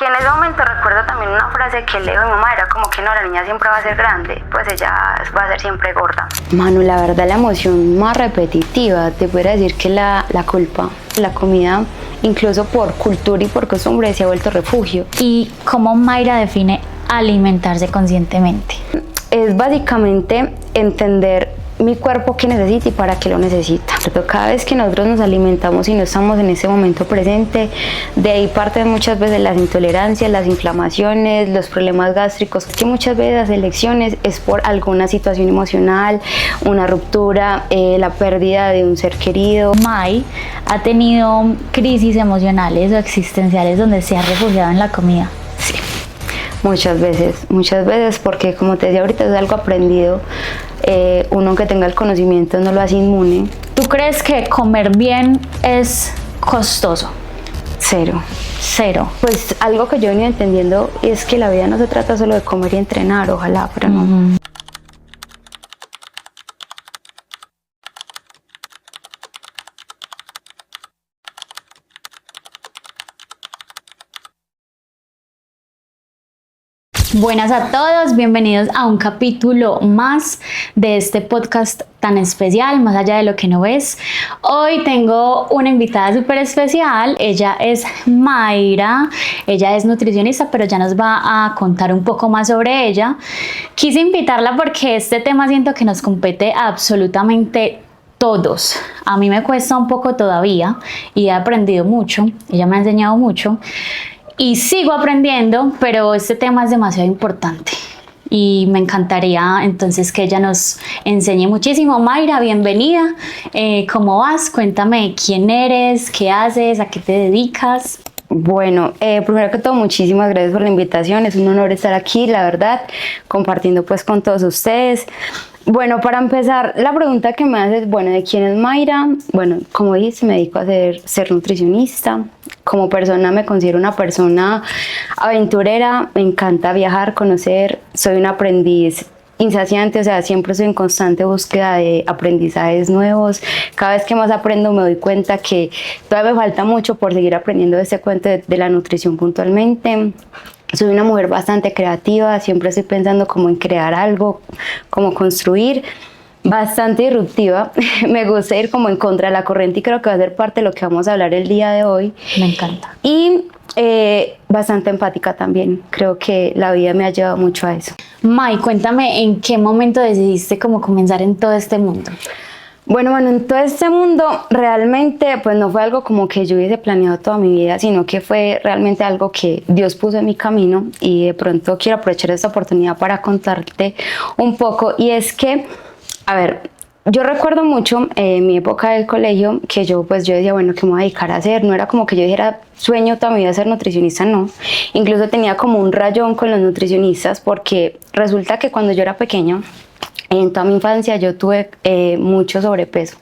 Que en ese momento recuerdo también una frase que le dijo mi mamá, era como que no, la niña siempre va a ser grande, pues ella va a ser siempre gorda. Manu, la verdad la emoción más repetitiva, te pudiera decir que la culpa. La comida, incluso por cultura y por costumbre, se ha vuelto refugio. ¿Y cómo Mayra define alimentarse conscientemente? Es básicamente entender mi cuerpo qué necesita y para qué lo necesita. Cada vez que nosotros nos alimentamos y no estamos en ese momento presente, de ahí parten muchas veces las intolerancias, las inflamaciones, los problemas gástricos, que muchas veces las elecciones es por alguna situación emocional, una ruptura, la pérdida de un ser querido. May ha tenido crisis emocionales o existenciales donde se ha refugiado en la comida. Sí, muchas veces, porque como te decía ahorita, es algo aprendido. Uno que tenga el conocimiento no lo hace inmune. ¿Tú crees que comer bien es costoso? Cero. Pues algo que yo he venido entendiendo es que la vida no se trata solo de comer y entrenar, ojalá, pero no. Buenas a todos, bienvenidos a un capítulo más de este podcast tan especial, Más allá de lo que no ves. Hoy tengo una invitada súper especial, ella es Mayra, ella es nutricionista, pero ya nos va a contar un poco más sobre ella. Quise invitarla porque este tema siento que nos compete a absolutamente todos. A mí me cuesta un poco todavía y he aprendido mucho, ella me ha enseñado mucho. Y sigo aprendiendo, pero este tema es demasiado importante y me encantaría entonces que ella nos enseñe muchísimo. Mayra, bienvenida. ¿Cómo vas? Cuéntame quién eres, qué haces, a qué te dedicas. Bueno, primero que todo, muchísimas gracias por la invitación. Es un honor estar aquí, la verdad, compartiendo pues con todos ustedes. Bueno, para empezar, la pregunta que me haces, bueno, ¿de quién es Mayra? Bueno, como dices, me dedico a ser nutricionista. Como persona me considero una persona aventurera, me encanta viajar, conocer, soy un aprendiz insaciante, o sea, siempre estoy en constante búsqueda de aprendizajes nuevos. Cada vez que más aprendo me doy cuenta que todavía me falta mucho por seguir aprendiendo de este cuento de la nutrición puntualmente. Soy una mujer bastante creativa, siempre estoy pensando como en crear algo, como construir, bastante disruptiva. Me gusta ir como en contra de la corriente y creo que va a ser parte de lo que vamos a hablar el día de hoy. Me encanta. Y bastante empática también, creo que la vida me ha llevado mucho a eso. May, cuéntame en qué momento decidiste como comenzar en todo este mundo. Bueno, en todo este mundo realmente pues no fue algo como que yo hubiese planeado toda mi vida, sino que fue realmente algo que Dios puso en mi camino y de pronto quiero aprovechar esta oportunidad para contarte un poco. Y es que, a ver, yo recuerdo mucho mi época del colegio que yo decía, bueno, ¿qué me voy a dedicar a hacer? No era como que yo dijera, sueño toda mi vida ser nutricionista, no. Incluso tenía como un rayón con los nutricionistas porque resulta que cuando yo era pequeña, en toda mi infancia yo tuve mucho sobrepeso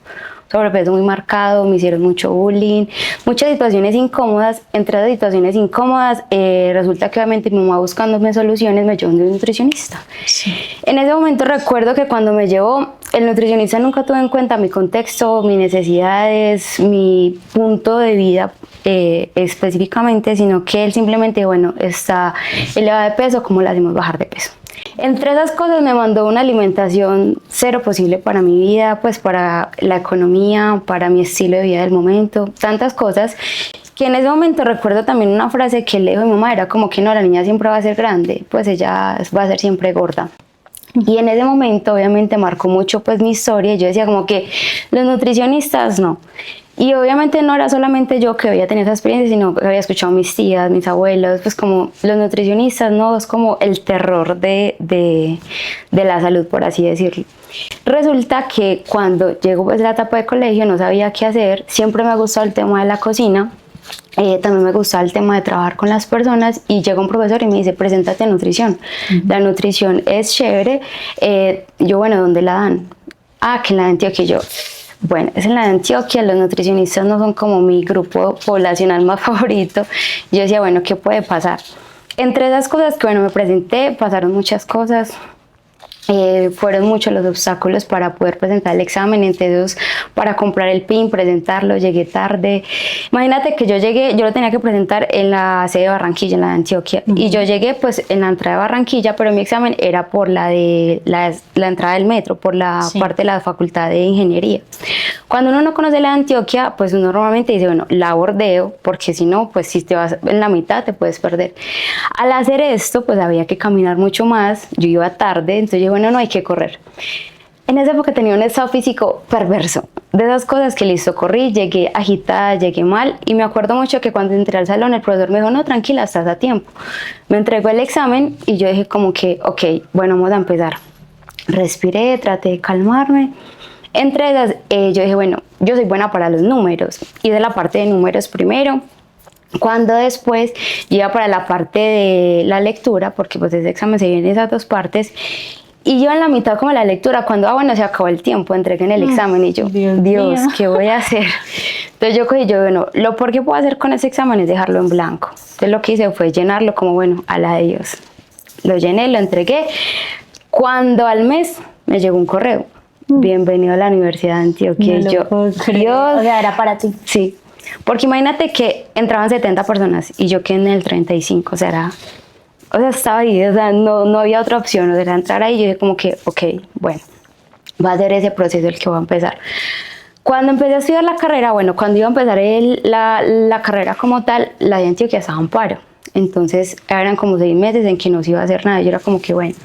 muy marcado, me hicieron mucho bullying, muchas situaciones incómodas. Entre las situaciones incómodas, resulta que obviamente mi mamá buscándome soluciones me llevó a un nutricionista. Sí. En ese momento recuerdo que cuando me llevó, el nutricionista nunca tuvo en cuenta mi contexto, mis necesidades, mi punto de vida específicamente, sino que él simplemente, bueno, está elevada de peso, ¿cómo la hacemos bajar de peso? Entre esas cosas me mandó una alimentación cero posible para mi vida, pues para la economía, para mi estilo de vida del momento, tantas cosas que en ese momento recuerdo también una frase que le dijo mi mamá, era como que no, la niña siempre va a ser grande, pues ella va a ser siempre gorda. Y en ese momento obviamente marcó mucho pues mi historia y yo decía como que los nutricionistas no. Y obviamente no era solamente yo que había tenido esa experiencia, sino que había escuchado a mis tías, mis abuelos, pues como los nutricionistas, ¿no? Es como el terror de la salud, por así decirlo. Resulta que cuando llego pues a la etapa de colegio no sabía qué hacer, siempre me ha gustado el tema de la cocina. También me gustaba el tema de trabajar con las personas y llega un profesor y me dice, preséntate a nutrición. La nutrición es chévere. Yo, bueno, ¿dónde la dan? Que en la de Antioquia. Yo, bueno, es en la de Antioquia, los nutricionistas no son como mi grupo poblacional más favorito. Yo decía, bueno, ¿qué puede pasar? Entre esas cosas que, bueno, me presenté, pasaron muchas cosas. fueron muchos los obstáculos para poder presentar el examen, entonces para comprar el PIN, presentarlo, llegué tarde. Imagínate que yo lo tenía que presentar en la sede de Barranquilla, en la de Antioquia, y yo llegué pues en la entrada de Barranquilla, pero mi examen era por la entrada del metro, por la parte de la Facultad de Ingeniería. Cuando uno no conoce la de Antioquia, pues uno normalmente dice, bueno, la bordeo, porque si no, pues si te vas en la mitad te puedes perder. Al hacer esto, pues había que caminar mucho más, yo iba tarde, entonces yo, bueno, no hay que correr. En esa época tenía un estado físico perverso, de esas cosas que listo, corrí, llegué agitada, llegué mal, y me acuerdo mucho que cuando entré al salón el profesor me dijo, no, tranquila, estás a tiempo. Me entregó el examen y yo dije como que, ok, bueno, vamos a empezar. Respiré, traté de calmarme. Entre esas, yo dije, bueno, yo soy buena para los números, y de la parte de números primero. Cuando después iba para la parte de la lectura, porque pues ese examen se divide en esas dos partes, y yo en la mitad como la lectura, cuando bueno, se acabó el tiempo, entregué en el examen y yo, Dios, ¿qué voy a hacer? Entonces yo cogí, bueno, lo peor que puedo hacer con ese examen es dejarlo en blanco. Entonces lo que hice fue llenarlo como, bueno, a la de Dios. Lo llené, lo entregué. Cuando al mes me llegó un correo, bienvenido a la Universidad de Antioquia. No y yo, Dios, o sea, era para ti. Sí, porque imagínate que entraban 70 personas y yo quedé en el 35, o sea, estaba ahí, o sea, no había otra opción, o sea, era entrar ahí y yo dije como que, ok, bueno, va a ser ese proceso el que va a empezar. Cuando empecé a estudiar la carrera, bueno, cuando iba a empezar la carrera como tal, la de Antioquia estaba en paro. Entonces eran como 6 meses en que no se iba a hacer nada. Yo era como que bueno,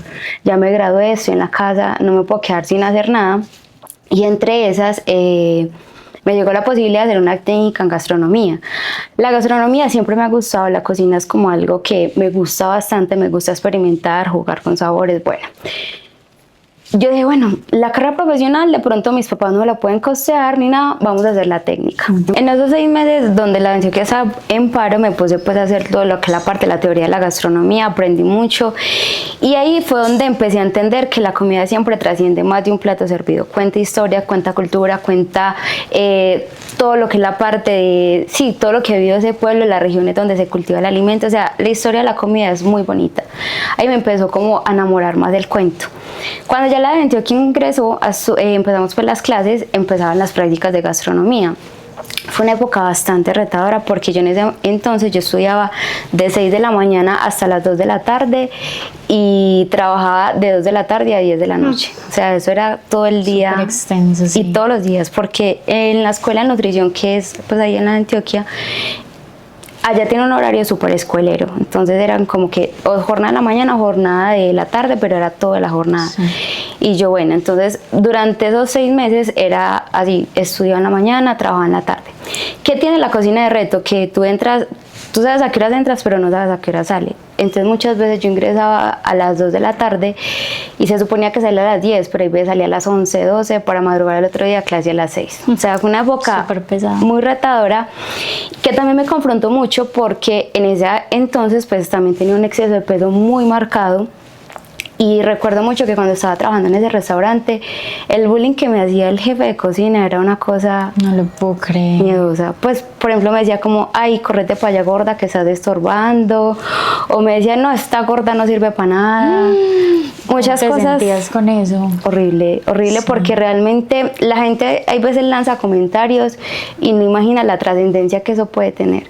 ya me gradué, estoy en la casa, no me puedo quedar sin hacer nada. Y entre esas me llegó la posibilidad de hacer una técnica en gastronomía. La gastronomía siempre me ha gustado, la cocina es como algo que me gusta bastante, me gusta experimentar, jugar con sabores, bueno. Yo dije, bueno, la carrera profesional de pronto mis papás no me la pueden costear ni nada, vamos a hacer la técnica. En esos 6 meses donde la Antioquia estaba en paro, me puse pues a hacer todo lo que es la parte de la teoría de la gastronomía, aprendí mucho y ahí fue donde empecé a entender que la comida siempre trasciende más de un plato servido. Cuenta historia, cuenta cultura, cuenta todo lo que es la parte de, sí, todo lo que ha vivido ese pueblo, las regiones donde se cultiva el alimento, o sea, la historia de la comida es muy bonita. Ahí me empezó como a enamorar más del cuento. Cuando ya la de Antioquia ingresó, empezamos pues las clases, empezaban las prácticas de gastronomía. Fue una época bastante retadora porque yo en ese entonces yo estudiaba de 6 de la mañana hasta las 2 de la tarde y trabajaba de 2 de la tarde a 10 de la noche. O sea, eso era todo el día. Súper extenso, sí. Y todos los días, porque en la escuela de nutrición que es pues ahí en la Antioquia, allá tiene un horario súper escuelero, entonces eran como que jornada de la mañana, jornada de la tarde, pero era toda la jornada. Sí. Y yo, bueno, entonces durante esos 6 meses era así, estudiaba en la mañana, trabajaba en la tarde. ¿Qué tiene la cocina de reto? Que tú entras, tú sabes a qué horas entras, pero no sabes a qué hora sale. Entonces muchas veces yo ingresaba a las 2 de la tarde y se suponía que salía a las 10, pero ahí veces salía a las 11, 12 para madrugar el otro día a clase a las 6. O sea, fue una época muy retadora que también me confrontó mucho porque en ese entonces pues también tenía un exceso de peso muy marcado. Y recuerdo mucho que cuando estaba trabajando en ese restaurante, el bullying que me hacía el jefe de cocina era una cosa... No lo puedo creer. Miedosa. Pues, por ejemplo, me decía como, ay, correte para allá gorda que estás estorbando. O me decía, no, esta gorda no sirve para nada. Muchas cosas. ¿Te sentías con eso? Horrible, horrible, sí. Porque realmente la gente hay veces lanza comentarios y no imagina la trascendencia que eso puede tener.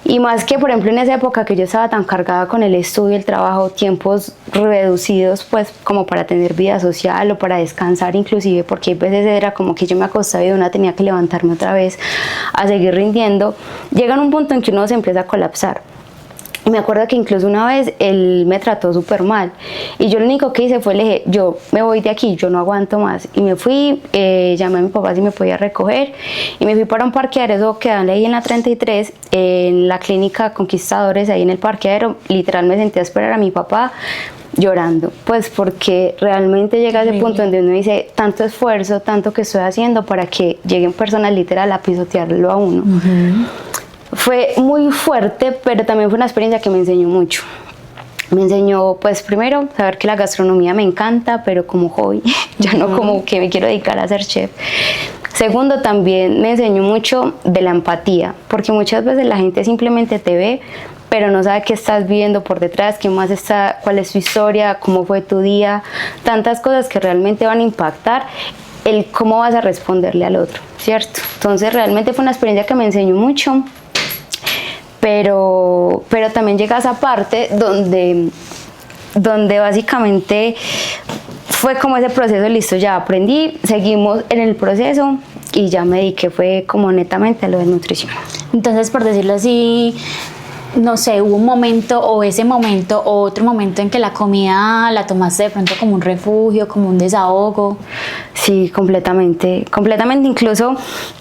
Y más que, por ejemplo, en esa época que yo estaba tan cargada con el estudio, el trabajo, tiempos reducidos, pues, como para tener vida social o para descansar inclusive, porque a veces era como que yo me acostaba y de una tenía que levantarme otra vez a seguir rindiendo, llega un punto en que uno se empieza a colapsar. Y me acuerdo que incluso una vez él me trató súper mal y yo lo único que hice fue le dije, yo me voy de aquí, yo no aguanto más. Y me fui, llamé a mi papá si me podía recoger y me fui para un parqueadero, eso quedaba ahí en la 33, en la clínica Conquistadores, ahí en el parqueadero. Literal me senté a esperar a mi papá llorando, pues porque realmente llega a ese punto donde uno dice tanto esfuerzo, tanto que estoy haciendo para que lleguen personas literal a pisotearlo a uno. Fue muy fuerte, pero también fue una experiencia que me enseñó mucho. Me enseñó, pues primero, saber que la gastronomía me encanta, pero como hobby, ya no como que me quiero dedicar a ser chef. Segundo, también me enseñó mucho de la empatía, porque muchas veces la gente simplemente te ve pero no sabe qué estás viviendo por detrás, qué más está, cuál es tu historia, cómo fue tu día, tantas cosas que realmente van a impactar el cómo vas a responderle al otro, ¿cierto? Entonces realmente fue una experiencia que me enseñó mucho, pero también llega a esa parte donde básicamente fue como ese proceso, listo, ya aprendí, seguimos en el proceso y ya me dediqué, fue como netamente a lo de nutrición. Entonces, por decirlo así, no sé, hubo un momento o ese momento o otro momento en que la comida la tomaste de pronto como un refugio, como un desahogo. Sí, completamente, incluso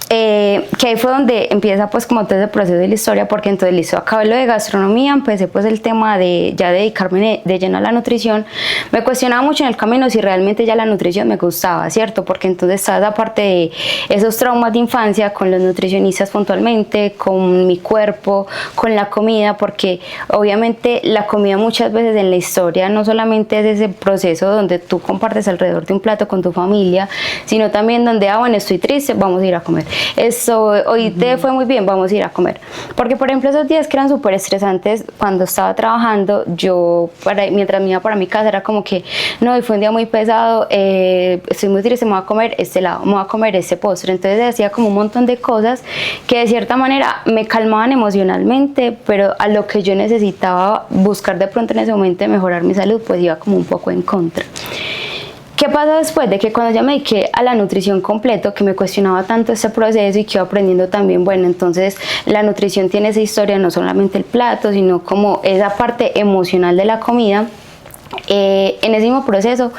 que ahí fue donde empieza pues como todo ese proceso de la historia, porque entonces listo, acabé lo de gastronomía, empecé pues el tema de ya dedicarme de lleno a la nutrición. Me cuestionaba mucho en el camino si realmente ya la nutrición me gustaba, ¿cierto? Porque entonces estaba esa parte de esos traumas de infancia con los nutricionistas puntualmente, con mi cuerpo, con la comida, porque obviamente la comida muchas veces en la historia no solamente es ese proceso donde tú compartes alrededor de un plato con tu familia, sino también donde, bueno, estoy triste, vamos a ir a comer. Esto, hoy te fue muy bien, vamos a ir a comer. Porque, por ejemplo, esos días que eran súper estresantes, cuando estaba trabajando, mientras me iba para mi casa, era como que, no, hoy fue un día muy pesado, estoy muy triste, me voy a comer este helado, me voy a comer este postre. Entonces hacía como un montón de cosas que de cierta manera me calmaban emocionalmente, pero a lo que yo necesitaba buscar de pronto en ese momento de mejorar mi salud, pues iba como un poco en contra. ¿Qué pasa después de que cuando ya me dediqué a la nutrición completo, que me cuestionaba tanto este proceso y que iba aprendiendo también, bueno, entonces la nutrición tiene esa historia, no solamente el plato, sino como esa parte emocional de la comida? En ese mismo proceso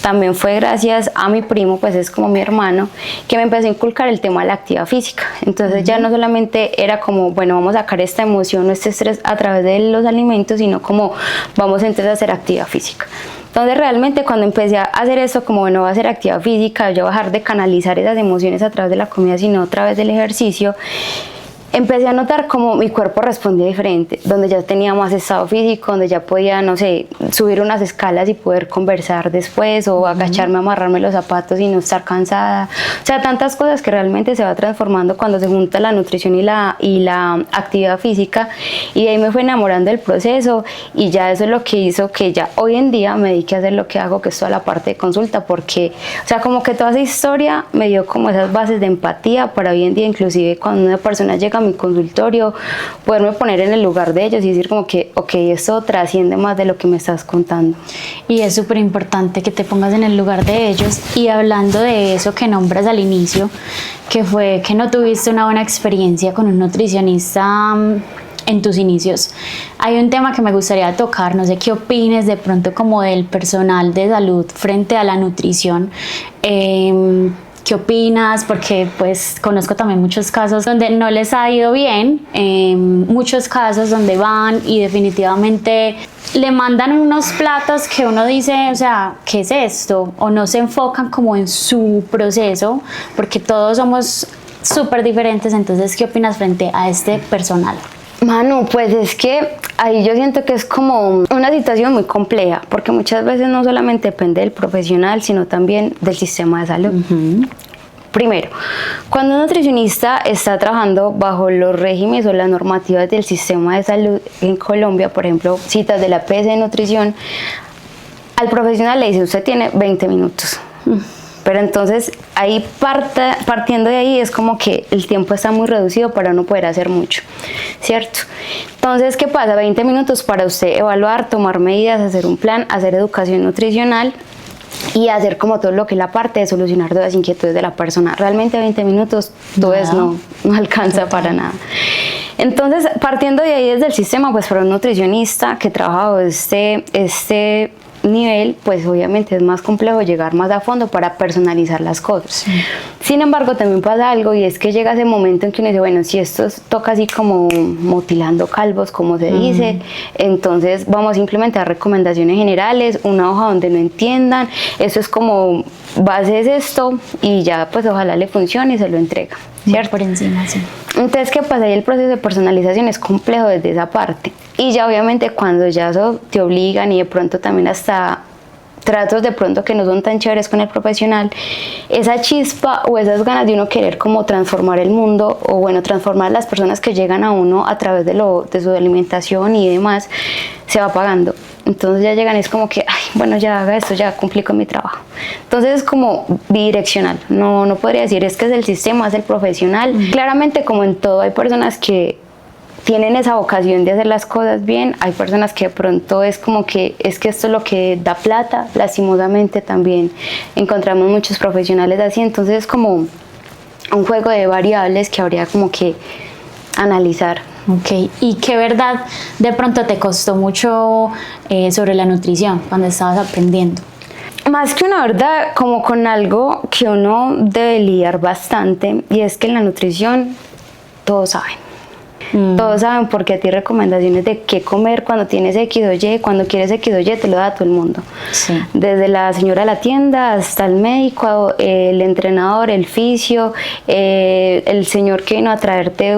también fue gracias a mi primo, pues es como mi hermano, que me empezó a inculcar el tema de la actividad física. Entonces ya no solamente era como, bueno, vamos a sacar esta emoción o este estrés a través de los alimentos, sino como vamos entonces a hacer actividad física. Entonces realmente cuando empecé a hacer esto, como bueno, voy a hacer actividad física, yo voy a dejar de canalizar esas emociones a través de la comida, sino a través del ejercicio, empecé a notar como mi cuerpo respondía diferente, donde ya tenía más estado físico, donde ya podía, no sé, subir unas escalas y poder conversar después, o agacharme, amarrarme los zapatos y no estar cansada. O sea, tantas cosas que realmente se va transformando cuando se junta la nutrición y la actividad física, y de ahí me fue enamorando del proceso, y ya eso es lo que hizo que ya hoy en día me dedique a hacer lo que hago, que es toda la parte de consulta, porque, o sea, como que toda esa historia me dio como esas bases de empatía para hoy en día, inclusive cuando una persona llega a mi consultorio, poderme poner en el lugar de ellos y decir como que, ok, esto trasciende más de lo que me estás contando. Y es súper importante que te pongas en el lugar de ellos. Y hablando de eso que nombras al inicio, que fue que no tuviste una buena experiencia con un nutricionista en tus inicios, hay un tema que me gustaría tocar, no sé qué opines de pronto como del personal de salud frente a la nutrición. ¿Qué opinas? Porque pues conozco también muchos casos donde no les ha ido bien, muchos casos donde van y definitivamente le mandan unos platos que uno dice, o sea, ¿qué es esto? O no se enfocan como en su proceso, porque todos somos súper diferentes. Entonces, ¿qué opinas frente a este personal? Manu, pues es que ahí yo siento que es como una situación muy compleja, porque muchas veces no solamente depende del profesional, sino también del sistema de salud. Primero, cuando un nutricionista está trabajando bajo los regímenes o las normativas del sistema de salud en Colombia, por ejemplo, citas de la PS de nutrición, al profesional le dice, usted tiene 20 minutos. Pero entonces ahí partiendo de ahí es como que el tiempo está muy reducido para no poder hacer mucho, ¿cierto? Entonces, ¿qué pasa? 20 minutos para usted evaluar, tomar medidas, hacer un plan, hacer educación nutricional y hacer como todo lo que es la parte de solucionar todas las inquietudes de la persona. Realmente 20 minutos no alcanza para nada. Entonces, partiendo de ahí desde el sistema, pues para un nutricionista que trabaja bajo este nivel, pues obviamente es más complejo llegar más a fondo para personalizar las cosas. Sí. Sin embargo, también pasa algo, y es que llega ese momento en que uno dice, bueno, si esto toca así como mutilando calvos, como se dice, entonces vamos a implementar recomendaciones generales, una hoja donde no entiendan, eso es como, base es esto, y ya pues ojalá le funcione y se lo entrega, ¿cierto? Por encima, sí. Entonces, ¿qué pasa? Y el proceso de personalización es complejo desde esa parte. Y ya obviamente cuando ya eso te obligan y de pronto también hasta tratos de pronto que no son tan chéveres con el profesional, esa chispa o esas ganas de uno querer como transformar el mundo o bueno, transformar las personas que llegan a uno a través de su alimentación y demás, se va apagando. Entonces ya llegan y es como que, ay, bueno, ya haga esto, ya cumplí con mi trabajo. Entonces es como bidireccional, no podría decir es que es el sistema, es el profesional. Claramente como en todo hay personas que tienen esa vocación de hacer las cosas bien, hay personas que de pronto es como que es que esto es lo que da plata, lastimosamente también encontramos muchos profesionales así, entonces es como un juego de variables que habría como que analizar. Ok, ¿y qué verdad de pronto te costó mucho sobre la nutrición cuando estabas aprendiendo? Más que una verdad, como con algo que uno debe lidiar bastante, y es que en la nutrición todos saben. Todos saben porque a ti recomendaciones de qué comer cuando tienes X o Y, cuando quieres X o Y, te lo da todo el mundo. Sí. Desde la señora de la tienda hasta el médico, el entrenador, el fisio, el señor que vino a traerte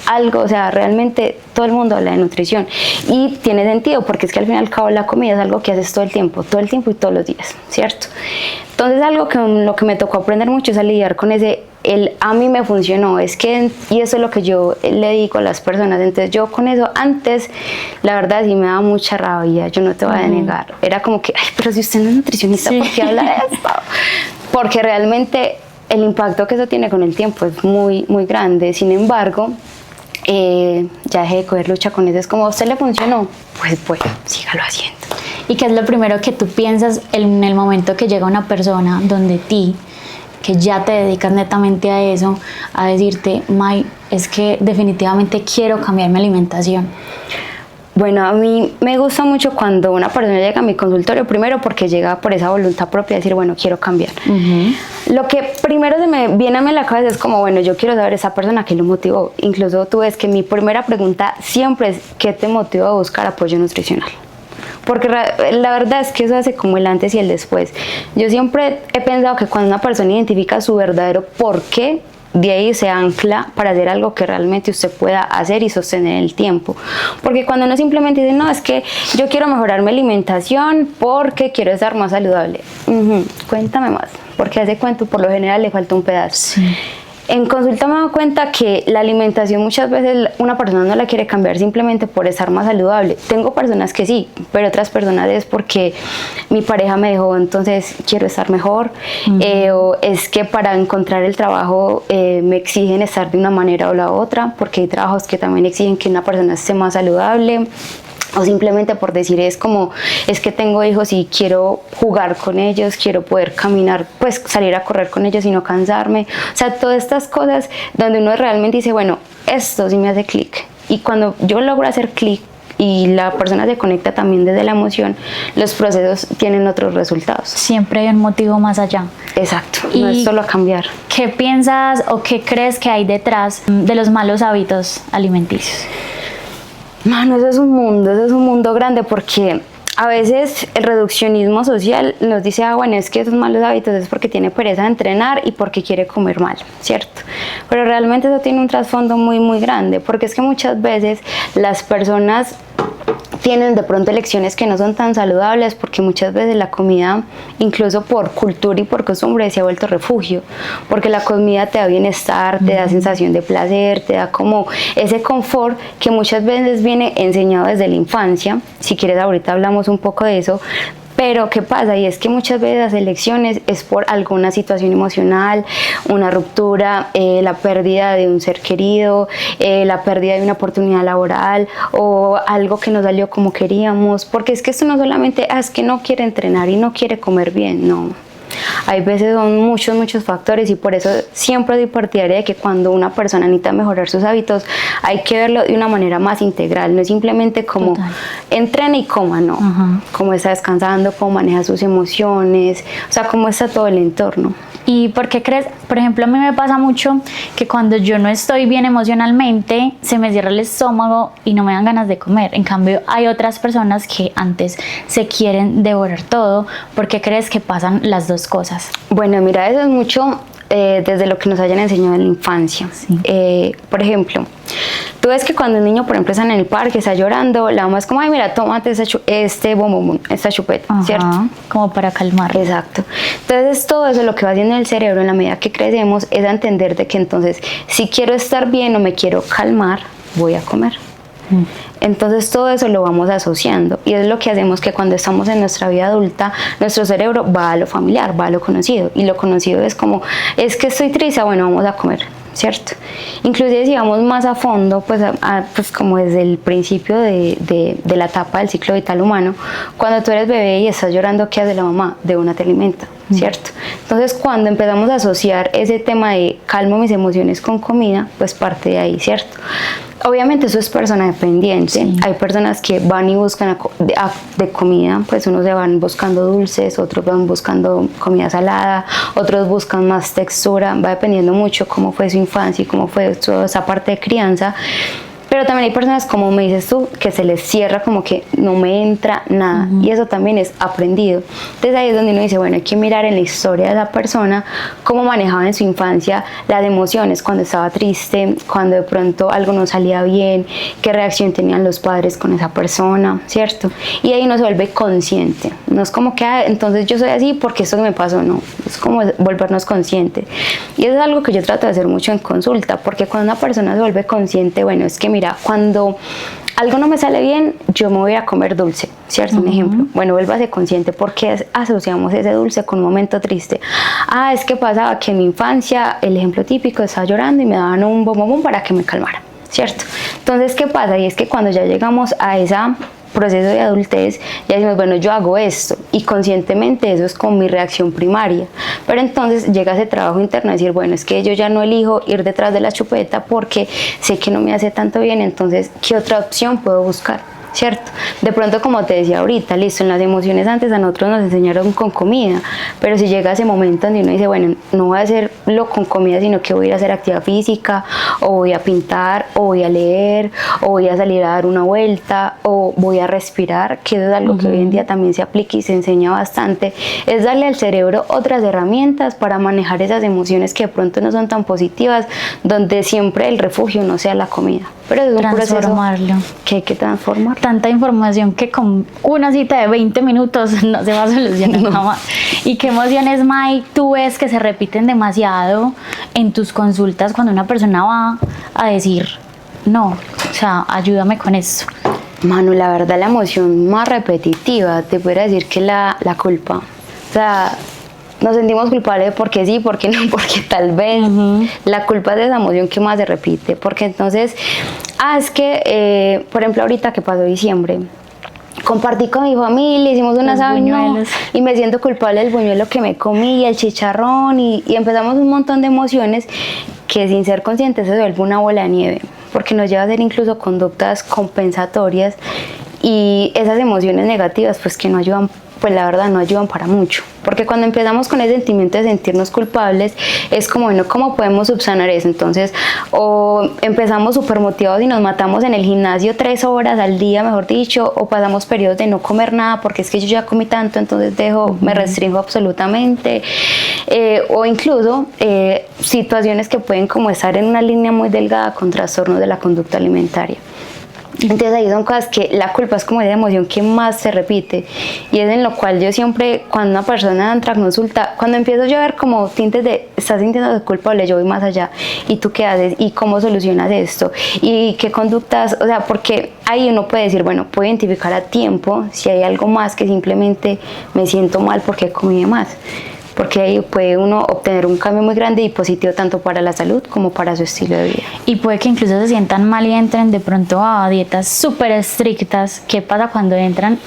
algo, o sea, realmente todo el mundo habla de nutrición. Y tiene sentido porque es que al fin y al cabo la comida es algo que haces todo el tiempo y todos los días, ¿cierto? Entonces algo que lo que me tocó aprender mucho es a lidiar con a mí me funcionó, y eso es lo que yo le digo a las personas. Entonces yo con eso antes, la verdad sí me daba mucha rabia, yo no te voy a negar, era como que, ay, pero si usted no es nutricionista, ¿por qué habla de esto? Porque realmente el impacto que eso tiene con el tiempo es muy, muy grande. Sin embargo, ya dejé de coger lucha con eso, es como, ¿a usted le funcionó? Pues bueno, sígalo haciendo. ¿Y qué es lo primero que tú piensas en el momento que llega una persona donde ti, que ya te dedicas netamente a eso, a decirte, May, es que definitivamente quiero cambiar mi alimentación? Bueno, a mí me gusta mucho cuando una persona llega a mi consultorio, primero porque llega por esa voluntad propia de decir, bueno, quiero cambiar. Lo que primero se me viene a mí en la cabeza es como, bueno, yo quiero saber esa persona que lo motivó. Incluso tú ves que mi primera pregunta siempre es, ¿qué te motivó a buscar apoyo nutricional? Porque la verdad es que eso hace como el antes y el después. Yo siempre he pensado que cuando una persona identifica su verdadero porqué, de ahí se ancla para hacer algo que realmente usted pueda hacer y sostener el tiempo. Porque cuando uno simplemente dice, no, es que yo quiero mejorar mi alimentación porque quiero estar más saludable. Cuéntame más, porque hace cuento por lo general le falta un pedazo. Sí. En consulta me he dado cuenta que la alimentación muchas veces una persona no la quiere cambiar simplemente por estar más saludable. Tengo personas que sí, pero otras personas es porque mi pareja me dejó, entonces quiero estar mejor. O es que para encontrar el trabajo me exigen estar de una manera o la otra, porque hay trabajos que también exigen que una persona esté más saludable. O simplemente por decir es como, es que tengo hijos y quiero jugar con ellos, quiero poder caminar, pues salir a correr con ellos y no cansarme. O sea, todas estas cosas donde uno realmente dice, bueno, esto sí me hace clic. Y cuando yo logro hacer clic y la persona se conecta también desde la emoción, los procesos tienen otros resultados. Siempre hay un motivo más allá. Exacto, no es solo cambiar. ¿Qué piensas o qué crees que hay detrás de los malos hábitos alimenticios? Mano, eso es un mundo grande porque a veces el reduccionismo social nos dice, bueno, es que esos malos hábitos es porque tiene pereza de entrenar y porque quiere comer mal, ¿cierto? Pero realmente eso tiene un trasfondo muy, muy grande, porque es que muchas veces las personas tienen de pronto elecciones que no son tan saludables porque muchas veces la comida, incluso por cultura y por costumbre, se ha vuelto refugio, porque la comida te da bienestar, te da sensación de placer, te da como ese confort que muchas veces viene enseñado desde la infancia. Si quieres ahorita hablamos un poco de eso. Pero ¿qué pasa? Y es que muchas veces las elecciones es por alguna situación emocional, una ruptura, la pérdida de un ser querido, la pérdida de una oportunidad laboral o algo que no salió como queríamos. Porque es que esto no solamente es que no quiere entrenar y no quiere comer bien, no. Hay veces son muchos factores y por eso siempre soy partidaria de que cuando una persona necesita mejorar sus hábitos hay que verlo de una manera más integral, no es simplemente como entrena y coma, no, cómo está descansando, cómo maneja sus emociones, o sea, cómo está todo el entorno. ¿Y por qué crees? Por ejemplo, a mí me pasa mucho que cuando yo no estoy bien emocionalmente, se me cierra el estómago y no me dan ganas de comer. En cambio, hay otras personas que antes se quieren devorar todo. ¿Por qué crees que pasan las dos cosas? Bueno, mira, eso es mucho desde lo que nos hayan enseñado en la infancia. Sí. Por ejemplo, Tú ves que cuando un niño, por ejemplo, está en el parque, está llorando, la mamá es como, ay, mira, tómate este bombón, esta chupeta, Ajá, ¿cierto? como para calmar. Exacto. Entonces todo eso lo que va haciendo el cerebro en la medida que crecemos es a entender de que entonces si quiero estar bien o me quiero calmar, voy a comer. Entonces todo eso lo vamos asociando y es lo que hacemos que cuando estamos en nuestra vida adulta, nuestro cerebro va a lo familiar, va a lo conocido y lo conocido es como, es que estoy triste, bueno, vamos a comer, ¿cierto? Inclusive si vamos más a fondo, pues, pues como desde el principio de la etapa del ciclo vital humano, cuando tú eres bebé y estás llorando, ¿qué hace la mamá? De una te alimenta, ¿cierto? Entonces cuando empezamos a asociar ese tema de calmo mis emociones con comida, pues parte de ahí, ¿cierto? Obviamente eso es persona dependiente, sí. Hay personas que van y buscan de comida, pues unos se van buscando dulces, otros van buscando comida salada, otros buscan más textura, va dependiendo mucho cómo fue su infancia y cómo fue toda esa parte de crianza. Pero también hay personas, como me dices tú, que se les cierra, como que no me entra nada. Y eso también es aprendido. Entonces ahí es donde uno dice, bueno, hay que mirar en la historia de esa persona cómo manejaba en su infancia las emociones, cuando estaba triste, cuando de pronto algo no salía bien, qué reacción tenían los padres con esa persona, ¿cierto? Y ahí uno se vuelve consciente. No es como que, entonces yo soy así porque esto que me pasó, no. Es como volvernos conscientes. Y eso es algo que yo trato de hacer mucho en consulta, porque cuando una persona se vuelve consciente, bueno, es que mira, cuando algo no me sale bien, yo me voy a comer dulce, ¿cierto? Un ejemplo. Bueno, vuélvase consciente porque asociamos ese dulce con un momento triste. Es que pasaba que en mi infancia, el ejemplo típico, estaba llorando y me daban un bombón para que me calmara, ¿cierto? Entonces, ¿qué pasa? Y es que cuando ya llegamos a ese proceso de adultez, ya decimos, bueno, yo hago esto y conscientemente eso es como mi reacción primaria, pero entonces llega ese trabajo interno de decir, bueno, es que yo ya no elijo ir detrás de la chupeta porque sé que no me hace tanto bien, entonces, ¿qué otra opción puedo buscar? ¿Cierto? De pronto, como te decía ahorita, listo, en las emociones antes a nosotros nos enseñaron con comida, pero si llega ese momento donde uno dice, bueno, no voy a hacerlo con comida, sino que voy a ir a hacer actividad física, o voy a pintar, o voy a leer, o voy a salir a dar una vuelta, o voy a respirar, que eso es algo que hoy en día también se aplica y se enseña bastante, es darle al cerebro otras herramientas para manejar esas emociones que de pronto no son tan positivas, donde siempre el refugio no sea la comida. Pero es un proceso que hay que transformar. Tanta información que con una cita de 20 minutos no se va a solucionar nada más. ¿Y qué emociones, May, tú ves que se repiten demasiado en tus consultas cuando una persona va a decir, no, o sea, ayúdame con esto? Manu, la verdad, la emoción más repetitiva, te podría decir que la culpa. O sea, nos sentimos culpables porque sí, porque no, porque tal vez. La culpa es de esa emoción que más se repite, porque entonces, es que, por ejemplo, ahorita que pasó diciembre, compartí con mi familia, hicimos unas buñuelos y me siento culpable del buñuelo que me comí, el chicharrón y empezamos un montón de emociones que sin ser conscientes se vuelve una bola de nieve, porque nos lleva a hacer incluso conductas compensatorias y esas emociones negativas pues que no ayudan, pues la verdad no ayudan para mucho, porque cuando empezamos con ese sentimiento de sentirnos culpables es como, bueno, ¿cómo podemos subsanar eso? Entonces, o empezamos súper motivados y nos matamos en el gimnasio 3 horas al día, mejor dicho, o pasamos periodos de no comer nada porque es que yo ya comí tanto, entonces me restringo absolutamente, o incluso situaciones que pueden como estar en una línea muy delgada con trastornos de la conducta alimentaria. Entonces ahí son cosas que la culpa es como esa emoción que más se repite y es en lo cual yo siempre, cuando una persona entra a consulta, cuando empiezo yo a ver como tintes de estás sintiendo culpable, yo voy más allá y tú qué haces y cómo solucionas esto y qué conductas, o sea, porque ahí uno puede decir, bueno, puedo identificar a tiempo si hay algo más que simplemente me siento mal porque comí de más, porque ahí puede uno obtener un cambio muy grande y positivo tanto para la salud como para su estilo de vida. Y puede que incluso se sientan mal y entren de pronto a dietas súper estrictas. ¿Qué pasa cuando entran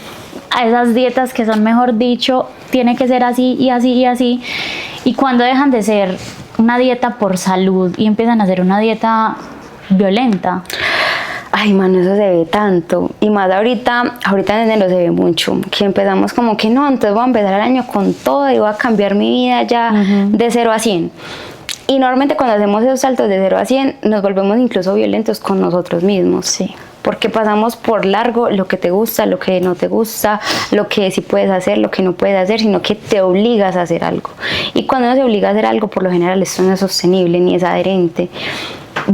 a esas dietas que son, mejor dicho, tiene que ser así y así y así? Y cuando dejan de ser una dieta por salud y empiezan a hacer una dieta violenta. Ay, mano, eso se ve tanto. Y más ahorita en enero se ve mucho. Que empezamos como que no, entonces voy a empezar el año con todo y voy a cambiar mi vida ya de 0 a 100. Y normalmente cuando hacemos esos saltos de 0 a 100 nos volvemos incluso violentos con nosotros mismos. Sí. Porque pasamos por largo lo que te gusta, lo que no te gusta, lo que sí puedes hacer, lo que no puedes hacer, sino que te obligas a hacer algo. Y cuando uno se obliga a hacer algo, por lo general esto no es sostenible ni es adherente.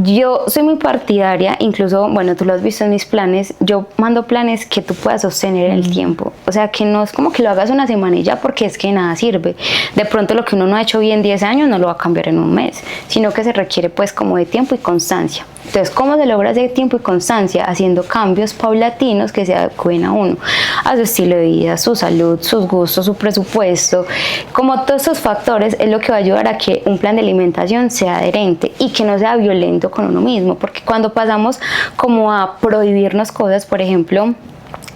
Yo soy muy partidaria, incluso, bueno, tú lo has visto en mis planes, yo mando planes que tú puedas sostener en el tiempo. O sea, que no es como que lo hagas una semana y ya, porque es que nada sirve. De pronto lo que uno no ha hecho bien 10 años no lo va a cambiar en un mes, sino que se requiere pues como de tiempo y constancia. Entonces, ¿cómo se logra ese tiempo y constancia? Haciendo cambios paulatinos que se adecúen a uno, a su estilo de vida, su salud, sus gustos, su presupuesto. Como todos estos factores es lo que va a ayudar a que un plan de alimentación sea adherente y que no sea violento con uno mismo, porque cuando pasamos como a prohibirnos cosas, por ejemplo,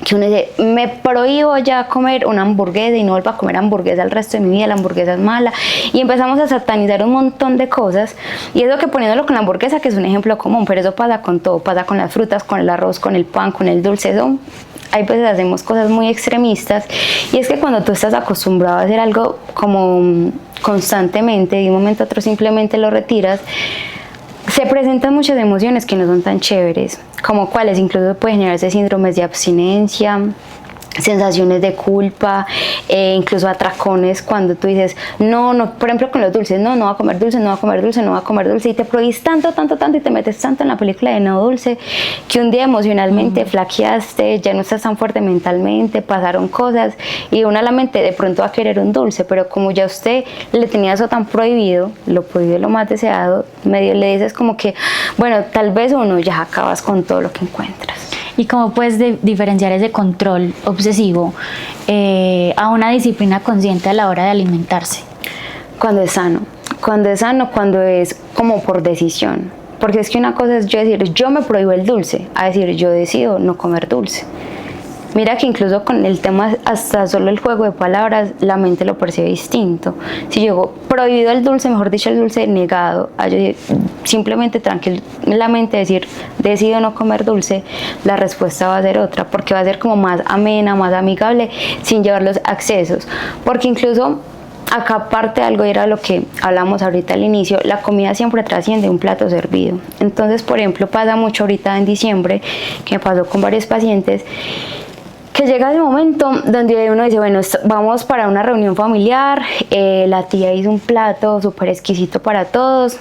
que uno dice, me prohíbo ya comer una hamburguesa y no vuelvo a comer hamburguesa el resto de mi vida, la hamburguesa es mala, y empezamos a satanizar un montón de cosas, y es lo que poniéndolo con la hamburguesa, que es un ejemplo común, pero eso pasa con todo, pasa con las frutas, con el arroz, con el pan, con el dulce, eso, hay veces hacemos cosas muy extremistas, y es que cuando tú estás acostumbrado a hacer algo como constantemente, de un momento a otro simplemente lo retiras, se presentan muchas emociones que no son tan chéveres, como cuáles incluso pueden generarse síndromes de abstinencia, sensaciones de culpa, incluso atracones cuando tú dices, no, por ejemplo con los dulces, no voy a comer dulce, no voy a comer dulce, no voy a comer dulce, y te prohibís tanto y te metes tanto en la película de no dulce, que un día emocionalmente flaqueaste, ya no estás tan fuerte mentalmente, pasaron cosas, y una la mente de pronto va a querer un dulce, pero como ya usted le tenía eso tan prohibido, lo prohibido lo más deseado, medio le dices como que, bueno, tal vez uno ya acabas con todo lo que encuentras. ¿Y cómo puedes diferenciar ese control obsesivo a una disciplina consciente a la hora de alimentarse? Cuando es sano, cuando es como por decisión. Porque es que una cosa es yo decir, yo me prohíbo el dulce, a decir, yo decido no comer dulce. Mira que incluso con el tema, hasta solo el juego de palabras, la mente lo percibe distinto. Si yo digo prohibido el dulce, mejor dicho el dulce negado, a yo simplemente tranquilamente decir decido no comer dulce, la respuesta va a ser otra, porque va a ser como más amena, más amigable, sin llevar los excesos. Porque incluso acá parte de algo, era lo que hablamos ahorita al inicio, la comida siempre trasciende un plato servido. Entonces, por ejemplo, pasa mucho ahorita en diciembre, que me pasó con varios pacientes, que llega el momento donde uno dice, bueno, vamos para una reunión familiar, la tía hizo un plato súper exquisito para todos,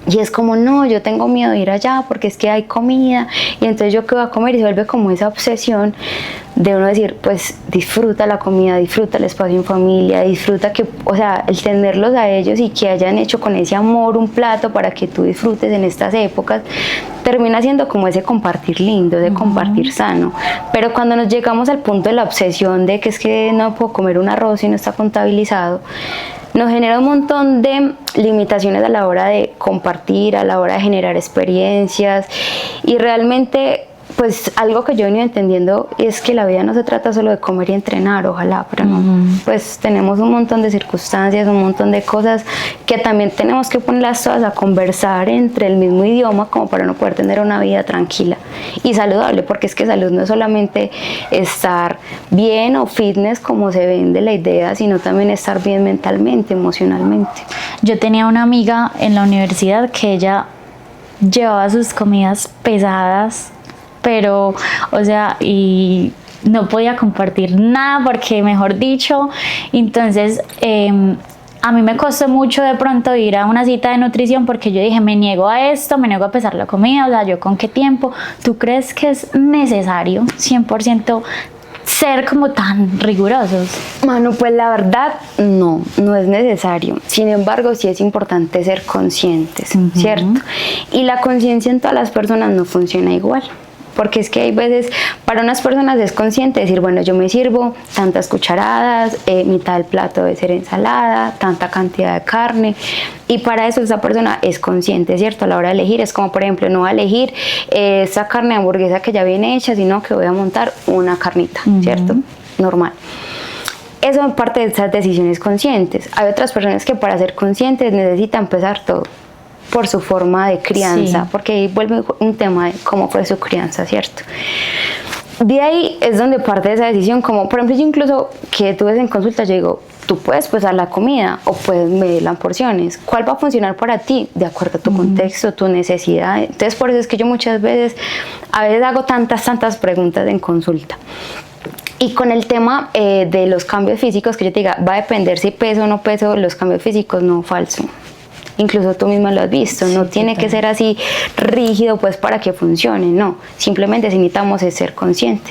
y es como, no, yo tengo miedo de ir allá porque es que hay comida, y entonces yo qué voy a comer, y se vuelve como esa obsesión de uno decir, pues disfruta la comida, disfruta el espacio en familia, disfruta que, o sea, el tenerlos a ellos y que hayan hecho con ese amor un plato para que tú disfrutes en estas épocas, termina siendo como ese compartir lindo, ese compartir sano. Pero cuando nos llegamos al punto de la obsesión de que es que no puedo comer un arroz y no está contabilizado, nos genera un montón de limitaciones a la hora de compartir, a la hora de generar experiencias, y realmente pues algo que yo he venido entendiendo es que la vida no se trata solo de comer y entrenar, ojalá, pero no, pues tenemos un montón de circunstancias, un montón de cosas que también tenemos que ponerlas todas a conversar entre el mismo idioma, como para no poder tener una vida tranquila y saludable, porque es que salud no es solamente estar bien o fitness como se vende la idea, sino también estar bien mentalmente, emocionalmente. Yo tenía una amiga en la universidad que ella llevaba sus comidas pesadas, pero, o sea, y no podía compartir nada porque, mejor dicho, entonces a mí me costó mucho de pronto ir a una cita de nutrición porque yo dije, me niego a esto, me niego a pesar la comida, o sea, ¿yo con qué tiempo? ¿Tú crees que es necesario 100% ser como tan rigurosos? Manu, pues la verdad no es necesario. Sin embargo, sí es importante ser conscientes, ¿cierto? Y la conciencia en todas las personas no funciona igual. Porque es que hay veces, para unas personas es consciente decir, bueno, yo me sirvo tantas cucharadas, mitad del plato debe ser ensalada, tanta cantidad de carne, y para eso esa persona es consciente, ¿cierto? A la hora de elegir, es como por ejemplo, no voy a elegir esa carne de hamburguesa que ya viene hecha, sino que voy a montar una carnita, ¿cierto? Normal. Eso es parte de esas decisiones conscientes. Hay otras personas que para ser conscientes necesitan pesar todo por su forma de crianza, porque ahí vuelve un tema de cómo fue su crianza, ¿cierto? De ahí es donde parte de esa decisión, como por ejemplo yo incluso que tú ves en consulta, yo digo, tú puedes pesar la comida o puedes medirla en porciones, ¿cuál va a funcionar para ti? De acuerdo a tu contexto, tu necesidad. Entonces por eso es que yo muchas veces, a veces hago tantas preguntas en consulta. Y con el tema de los cambios físicos, que yo te diga, va a depender si peso o no peso, los cambios físicos no, falso. incluso tú misma lo has visto, no tiene que ser así rígido pues para que funcione, no, simplemente necesitamos es ser consciente.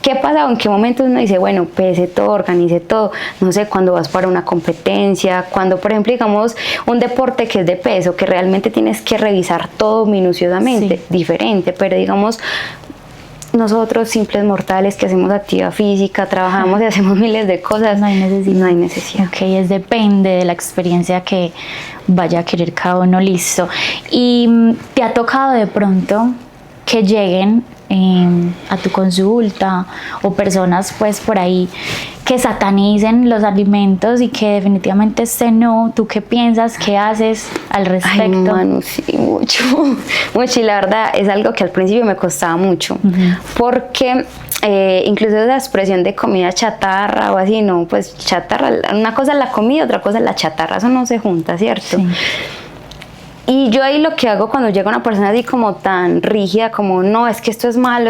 ¿Qué pasa? ¿En qué momentos uno dice, bueno, pese todo, organice todo? No sé, cuando vas para una competencia, cuando por ejemplo digamos un deporte que es de peso, que realmente tienes que revisar todo minuciosamente, diferente, pero digamos nosotros simples mortales que hacemos actividad física, trabajamos y hacemos miles de cosas, no hay necesidad. Ok, depende de la experiencia que vaya a querer cada uno, listo. ¿Y te ha tocado de pronto que lleguen a tu consulta o personas pues por ahí que satanicen los alimentos y que definitivamente no? ¿Tú qué piensas? ¿Qué haces al respecto? Ay, mano, sí, mucho, y la verdad es algo que al principio me costaba mucho, porque incluso esa expresión de comida chatarra o así, no, pues chatarra, una cosa es la comida, otra cosa es la chatarra, eso no se junta, ¿cierto? Sí. Y yo ahí lo que hago cuando llega una persona así como tan rígida, como no, es que esto es malo,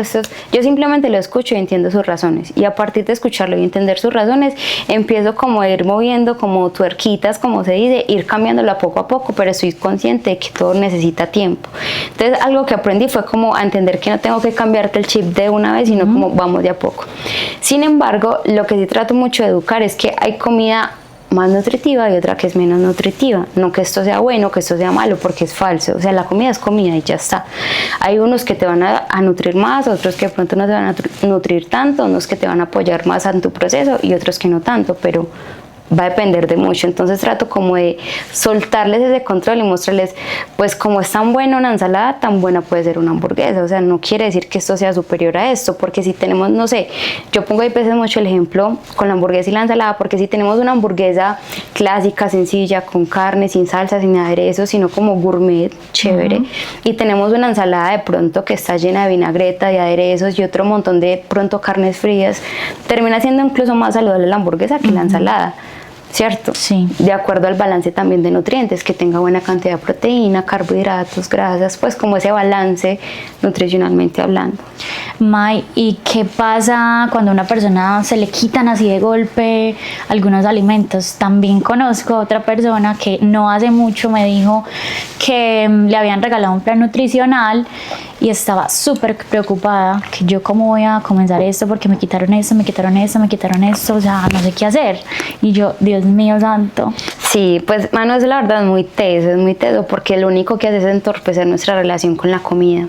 yo simplemente lo escucho y entiendo sus razones. Y a partir de escucharlo y entender sus razones, empiezo como a ir moviendo como tuerquitas, como se dice, ir cambiándola poco a poco, pero estoy consciente de que todo necesita tiempo. Entonces algo que aprendí fue como a entender que no tengo que cambiarte el chip de una vez, sino como vamos de a poco. Sin embargo, lo que sí trato mucho de educar es que hay comida más nutritiva y otra que es menos nutritiva, no que esto sea bueno, que esto sea malo, porque es falso, o sea, la comida es comida y ya está. Hay unos que te van a nutrir más, otros que de pronto no te van a nutrir tanto, unos que te van a apoyar más en tu proceso y otros que no tanto, pero va a depender de mucho. Entonces trato como de soltarles ese control y mostrarles, pues como es tan buena una ensalada, tan buena puede ser una hamburguesa. O sea, no quiere decir que esto sea superior a esto, porque si tenemos, no sé, yo pongo ahí veces mucho el ejemplo con la hamburguesa y la ensalada, porque si tenemos una hamburguesa clásica, sencilla, con carne, sin salsa, sin aderezo, sino como gourmet, chévere, y tenemos una ensalada de pronto que está llena de vinagreta, de aderezos y otro montón de pronto carnes frías, termina siendo incluso más saludable la hamburguesa que la ensalada, ¿cierto? Sí. De acuerdo al balance también de nutrientes, que tenga buena cantidad de proteína, carbohidratos, grasas, pues como ese balance nutricionalmente hablando. May, ¿y qué pasa cuando a una persona se le quitan así de golpe algunos alimentos? También conozco a otra persona que no hace mucho me dijo que le habían regalado un plan nutricional y estaba súper preocupada, que yo cómo voy a comenzar esto porque me quitaron esto, o sea, no sé qué hacer. Y yo, Dios mío santo. Sí, pues mano, eso la verdad es muy teso, porque lo único que hace es entorpecer nuestra relación con la comida,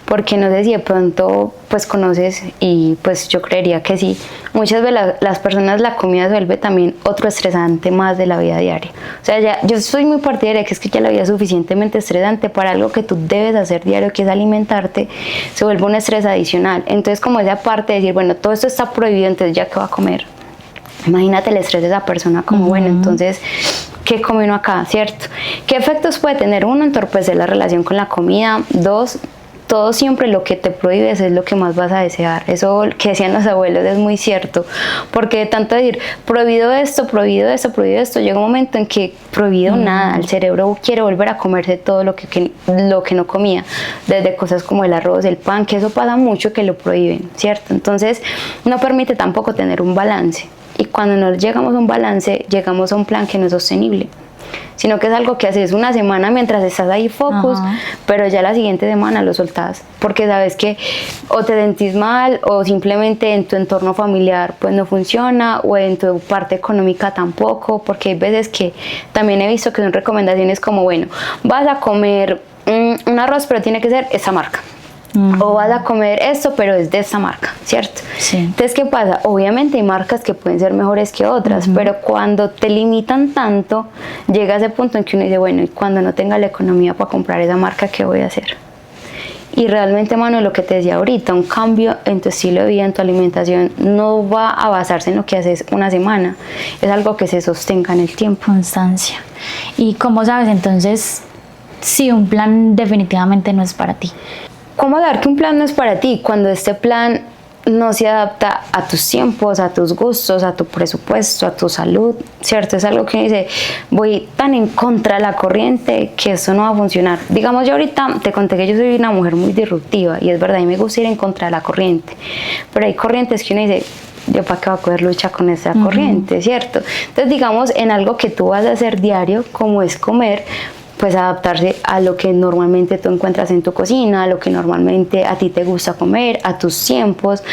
porque no sé si de pronto pues conoces, y pues yo creería que sí, muchas veces las personas la comida se vuelve también otro estresante más de la vida diaria. O sea, ya, yo soy muy partidaria de que es que ya la vida es suficientemente estresante para algo que tú debes hacer diario, que es alimentarte, se vuelve un estrés adicional. Entonces como esa parte de decir, bueno, todo esto está prohibido, entonces ¿ya qué va a comer? Imagínate el estrés de esa persona como, bueno, entonces, ¿qué come uno acá, cierto? ¿Qué efectos puede tener? Uno, entorpecer la relación con la comida. Dos, todo siempre lo que te prohíbes es lo que más vas a desear. Eso que decían los abuelos es muy cierto, porque de tanto decir, prohibido esto, llega un momento en que prohibido nada, el cerebro quiere volver a comerse todo lo que no comía, desde cosas como el arroz, el pan, que eso pasa mucho que lo prohíben, ¿cierto? Entonces, no permite tampoco tener un balance. Y cuando no llegamos a un balance, llegamos a un plan que no es sostenible, sino que es algo que haces una semana mientras estás ahí focus, pero ya la siguiente semana lo soltás, porque sabes que o te sentís mal o simplemente en tu entorno familiar pues no funciona, o en tu parte económica tampoco, porque hay veces que también he visto que son recomendaciones como, bueno, vas a comer un arroz, pero tiene que ser esta marca. O vas a comer esto, pero es de esta marca, ¿cierto? Sí. Entonces, ¿qué pasa? Obviamente hay marcas que pueden ser mejores que otras, pero cuando te limitan tanto, llega a ese punto en que uno dice, bueno, y cuando no tenga la economía para comprar esa marca, ¿qué voy a hacer? Y realmente, mano, lo que te decía ahorita, un cambio en tu estilo de vida, en tu alimentación, no va a basarse en lo que haces una semana, es algo que se sostenga en el tiempo. Constancia. ¿Y cómo sabes entonces si un plan definitivamente no es para ti? ¿Cómo saber que un plan no es para ti? Cuando este plan no se adapta a tus tiempos, a tus gustos, a tu presupuesto, a tu salud, ¿cierto? Es algo que uno dice, voy tan en contra de la corriente que eso no va a funcionar. Digamos, yo ahorita te conté que yo soy una mujer muy disruptiva y es verdad, y me gusta ir en contra de la corriente, pero hay corrientes que uno dice, yo para qué voy a coger lucha con esa corriente, ¿cierto? Entonces, digamos, en algo que tú vas a hacer diario, como es comer, pues adaptarse a lo que normalmente tú encuentras en tu cocina, a lo que normalmente a ti te gusta comer, a tus tiempos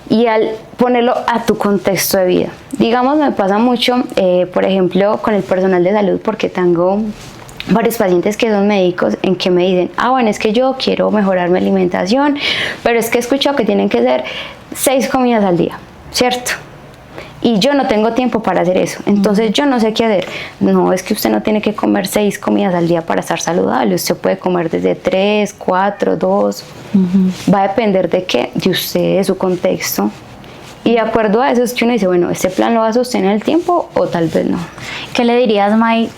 y al ponerlo a tu contexto de vida. Digamos, me pasa mucho, por ejemplo, con el personal de salud, porque tengo varios pacientes que son médicos en que me dicen, bueno, es que yo quiero mejorar mi alimentación, pero es que he escuchado que tienen que ser 6 comidas al día, ¿cierto? Y yo no tengo tiempo para hacer eso, entonces yo no sé qué hacer. No, es que usted no tiene que comer 6 comidas al día para estar saludable, usted puede comer desde 3, 4, 2, va a depender de qué, de usted, de su contexto. Y de acuerdo a eso es que uno dice, bueno, ¿este plan lo va a sostener el tiempo o tal vez no? ¿Qué le dirías, May,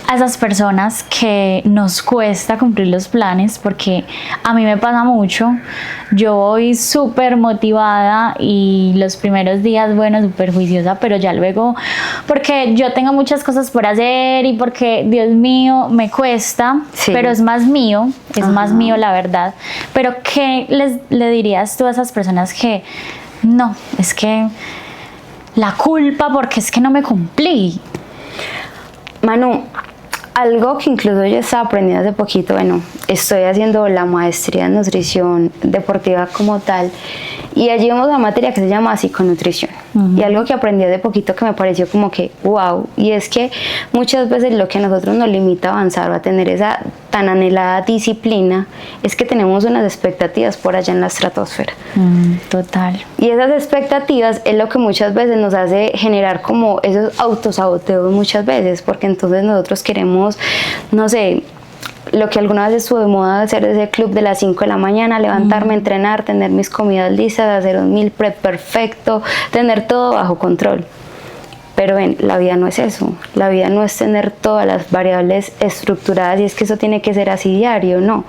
a esas personas que nos cuesta cumplir los planes? Porque a mí me pasa mucho, yo voy súper motivada y los primeros días, bueno, súper juiciosa, pero ya luego, porque yo tengo muchas cosas por hacer y porque, Dios mío, me cuesta, sí, pero es más mío la verdad. Pero ¿qué le dirías tú a esas personas que no, es que la culpa porque es que no me cumplí? Manu, algo que incluso yo estaba aprendiendo hace poquito, bueno, estoy haciendo la maestría en nutrición deportiva como tal, y allí vemos una materia que se llama psiconutrición. Y algo que aprendí hace poquito que me pareció como que wow, y es que muchas veces lo que a nosotros nos limita a avanzar o a tener esa tan anhelada disciplina es que tenemos unas expectativas por allá en la estratosfera. Total. Y esas expectativas es lo que muchas veces nos hace generar como esos autosaboteos muchas veces, porque entonces nosotros queremos, no sé, lo que alguna vez estuvo de moda, hacer ese club de las 5 de la mañana, levantarme, entrenar, tener mis comidas listas, hacer un meal prep perfecto, tener todo bajo control. Pero ven, la vida no es eso, la vida no es tener todas las variables estructuradas y es que eso tiene que ser así diario, no.